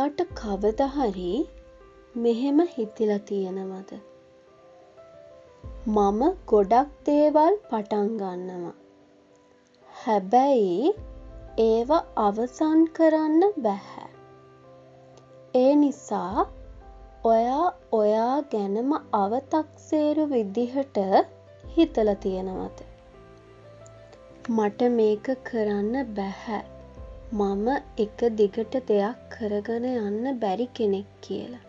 ඔයාට කවදා හරි මෙහෙම හිතිලා තියෙනවද? මම ගොඩක් දේවල් පටන් ගන්නවා. හැබැයි ඒව අවසන් කරන්න බැහැ. ඒ නිසා ඔයා ගැනම අවතක්සේරු විදිහට හිතලා තියෙනවද? මට මේක කරන්න බැහැ. මම එක දිගට දෙයක් කරගෙන යන්න බැරි කෙනෙක් කියලා.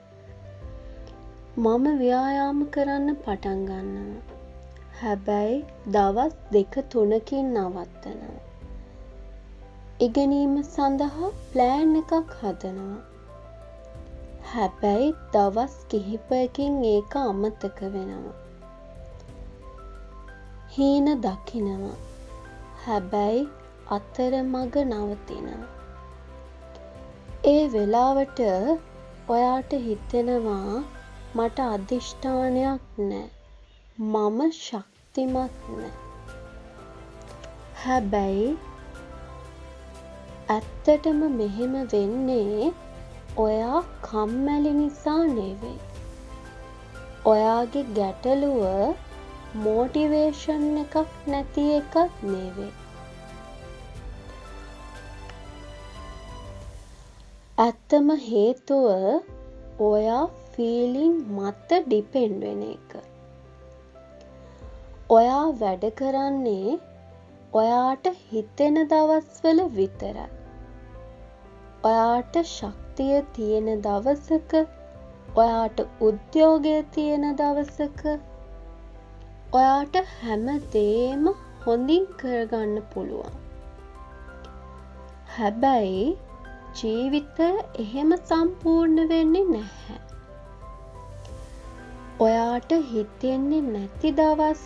මම ව්‍යායාම කරන්න පටන් ගන්නවා. හැබැයි දවස් 2-3කින් නවත්තනවා. ඉගෙනීම සඳහා ප්ලෑන් එකක් හදනවා. හැබැයි දවස් කිහිපයකින් ඒක අමතක වෙනවා. හීන දකිනවා. හැබැයි අතරමඟ නවතිනවා. ඒ වෙලාවට ඔයාට හිතෙනවා මට අධිෂ්ඨානයක් නැහැ. මම ශක්තිමත් නැහැ. හැබැයි ඇත්තටම මෙහෙම වෙන්නේ ඔයා කම්මැලි නිසා නෙවෙයි. ඔයාගේ ගැටලුව මොටිවේෂන් එකක් නැති එකක් නෙවෙයි. ඇත්තම හේතුව ඔයා ෆීලිං මත ඩිපෙන්ඩ් වෙන එක. ඔයා වැඩ කරන්නේ ඔයාට හිතෙන දවස්වල විතරයි. ඔයාට ශක්තිය තියෙන දවසක, ඔයාට උද්‍යෝගය තියෙන දවසක, ඔයාට හැමදේම හොඳින් කරගන්න පුළුවන්. හැබැයි ජීවිතය එහෙම සම්පූර්ණ වෙන්නේ නැහැ. ඔයාට හිතෙන්නේ නැති දවස්,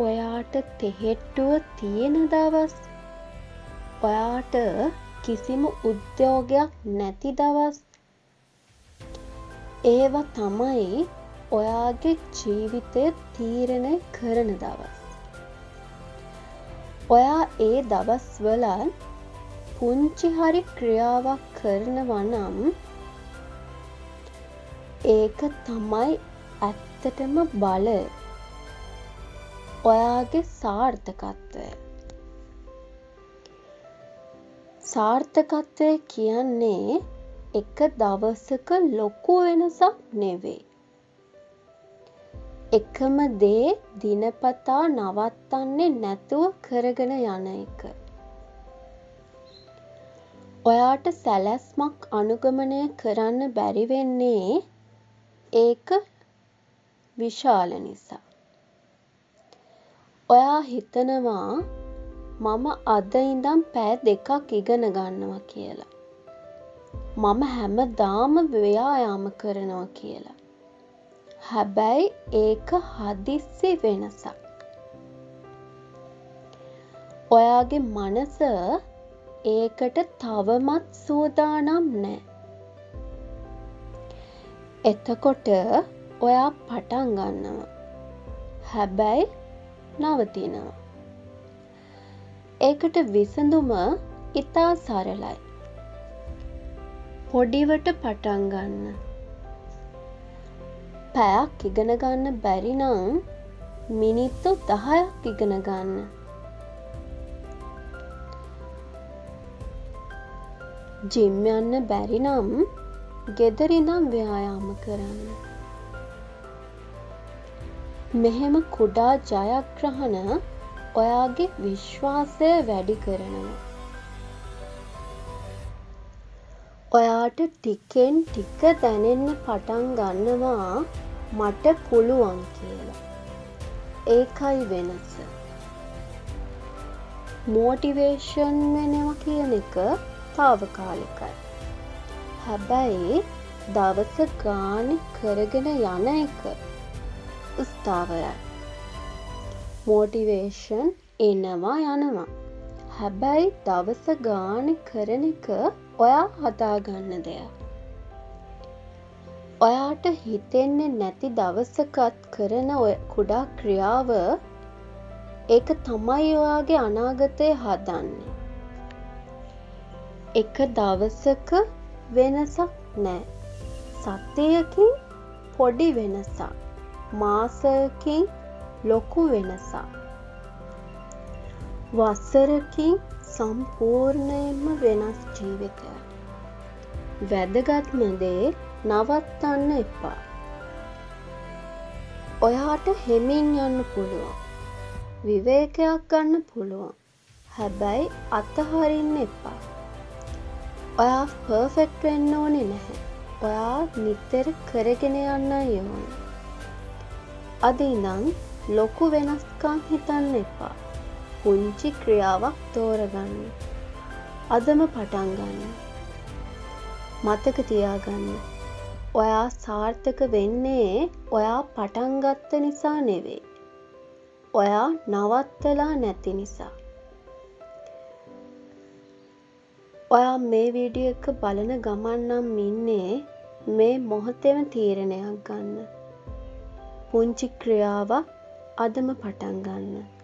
ඔයාට තෙහෙට්ටුව තියෙන දවස්, ඔයාට කිසිම උද්‍යෝගයක් නැති දවස්, ඒවා තමයි ඔයාගේ ජීවිතය තීරණය කරන දවස්. ඔයා ඒ දවස්වල පුංචි හරි ක්‍රියාවක් කරනවා නම් ඒක තමයි ඇත්තටම බලය. ඔයාගේ සාර්ථකත්වය. සාර්ථකත්වය කියන්නේ එක දවසක ලොකු වෙනසක් නෙවෙයි. එකම දේ දිනපතා නවත්තන්නේ නැතුව කරගෙන යන එක. ඔයාට සැලැස්මක් අනුගමනය කරන්න බැරි වෙන්නේ ඒක විශාල නිසා. ඔයා හිතනවා මම අද ඉඳන් පැය 2ක් ඉගෙන ගන්නවා කියලා. මම හැමදාම ව්‍යායාම කරනවා කියලා. හැබැයි ඒක හදිස්සි වෙනසක්. ඔයාගේ මනස ඒකට තවමත් සූදානම් නැහැ. එතකොට ඔයා පටන් ගන්නවා. හැබැයි නවතිනවා. ඒකට විසඳුම ඉතා සරලයි. පොඩිවට පටන් ගන්න. පැයක් ඉගෙන ගන්න බැරි නම් මිනිත්තු 10ක් ඉගෙන ගන්න. ජිම් යන්න බැරි නම් ගෙදර ඉඳන් ව්‍යායාම කරන්න. මෙහෙම කුඩා ජයග්‍රහණ ඔයාගේ විශ්වාසය වැඩි කරනවා. ඔයාට ටිකෙන් ටික දැනෙන්න පටන් ගන්නවා මට පුළුවන් කියලා. ඒකයි වෙනස. මොටිවේෂන් වෙනවා කියන එක තාවකාලිකයි. හැබැයි දවස ගානේ කරගෙන යන එක ස්ථාවරයි. මොටිවේෂන් එනවා යනවා. හැබැයි දවස ගානේ කරන එක ඔයා හදාගන්න දෙයක්. ඔයාට හිතෙන්නේ නැති දවසකත් කරන ඔය කුඩා ක්‍රියාව ඒක තමයි ඔයාගේ අනාගතය හදන්නේ. එක දවසක වෙනසක් නෑ. සතියකින් පොඩි වෙනසක්. මාසයකින් ලොකු වෙනසක්. වසරකින් සම්පූර්ණයෙන්ම වෙනස් ජීවිතයක්. වැදගත්ම දේ නවත්තන්න එපා. ඔයාට හෙමින් යන්න පුළුවන්. විවේකයක් ගන්න පුළුවන්. හැබැයි අතහරින්න එපා. ඔයා පර්ෆෙක්ට් වෙන්න ඕනේ නැහැ. ඔයා නිතර කරගෙන යන්නයි ඕනේ. අද ඉඳන් ලොකු වෙනස්කම් හිතන්න එපා. පුංචි ක්‍රියාවක් තෝරගන්න. අදම පටන් ගන්න. මතක තියාගන්න. ඔයා සාර්ථක වෙන්නේ ඔයා පටන් ගත්ත නිසා නෙවෙයි. ඔයා නවත්තලා නැති නිසා. ඔයා මේ වීඩියෝ එක බලන ගමන් නම් ඉන්නේ මේ මොහොතේම තීරණයක් ගන්න. පුංචි ක්‍රියාවක් අදම පටන් ගන්න.